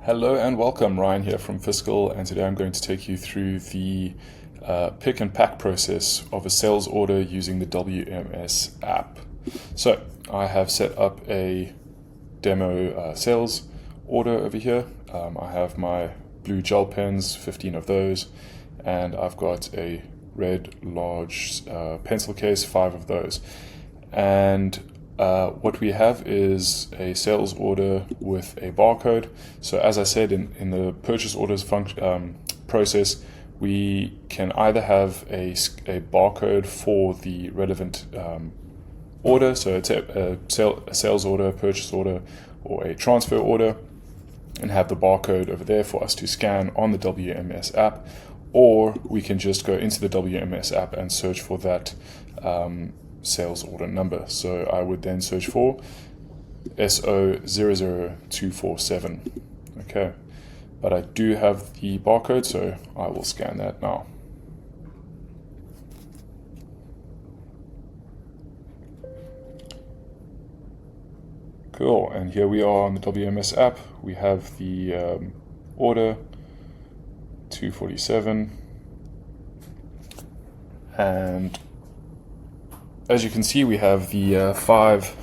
Hello and welcome, Ryan here from Fiscal, and today I'm going to take you through the pick and pack process of a sales order using the WMS app. So I have set up a demo sales order over here. I have my blue gel pens, 15 of those, and I've got a red large pencil case, 5 of those. And what we have is a sales order with a barcode. So as I said, in the purchase orders process, we can either have a barcode for the relevant order, so it's a sales order, a purchase order, or a transfer order, and have the barcode over there for us to scan on the WMS app, or we can just go into the WMS app and search for that sales order number. So I would then search for SO00247. Okay, but I do have the barcode, so I will scan that now. Cool, and here we are on the WMS app. We have the order 247, and as you can see, we have the 5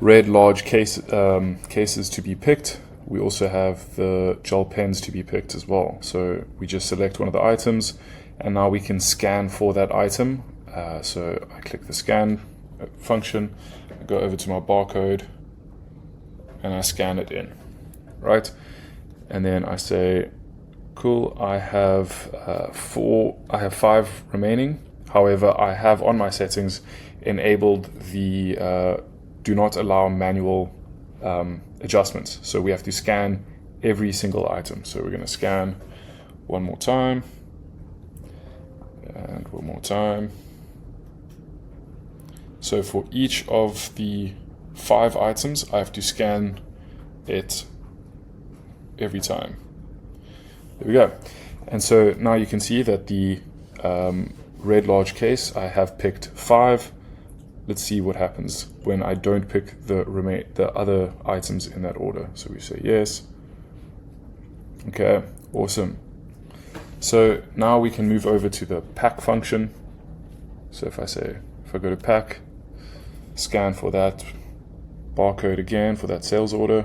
red large cases to be picked. We also have the gel pens to be picked as well. So we just select one of the items, and now we can scan for that item. So I click the scan function, I go over to my barcode, and I scan it in, right? And then I say, cool, I have 5 remaining. However, I have on my settings enabled the do not allow manual adjustments. So we have to scan every single item. So we're going to scan one more time and one more time. So for each of the 5 items, I have to scan it every time. There we go. And so now you can see that the red large case, I have picked 5. Let's see what happens when I don't pick the other items in that order. So we say yes. Okay, awesome. So now we can move over to the pack function. So if I go to pack, scan for that barcode again for that sales order.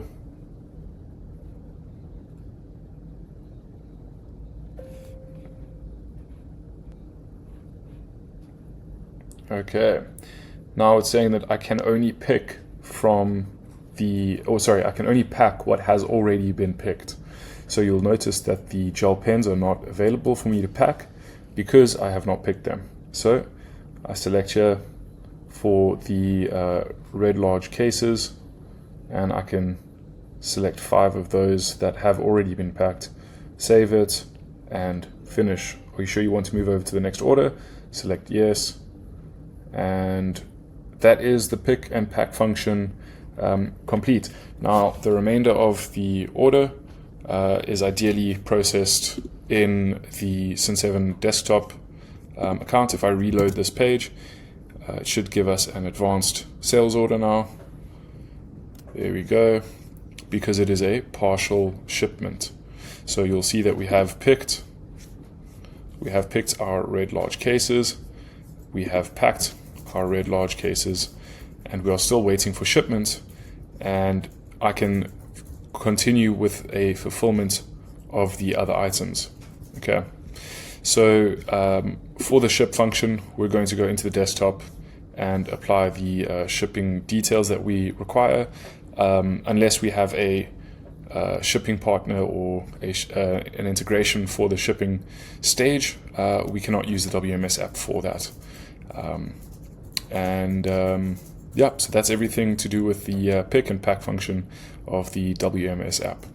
Okay, now it's saying that I can only pick from I can only pack what has already been picked. So you'll notice that the gel pens are not available for me to pack because I have not picked them. So I select here for the red large cases, and I can select 5 of those that have already been packed, save it, and finish. Are you sure you want to move over to the next order? Select yes. And that is the pick and pack function complete. Now the remainder of the order is ideally processed in the Cin7 desktop account. If I reload this page, it should give us an advanced sales order now. There we go, because it is a partial shipment. So you'll see that we have picked our red large cases, we have packed our red large cases, and we are still waiting for shipment, and I can continue with a fulfillment of the other items. Okay, so for the ship function, we're going to go into the desktop and apply the shipping details that we require, unless we have a shipping partner or an integration for the shipping stage. We cannot use the WMS app for that. Yeah, so that's everything to do with the pick and pack function of the WMS app.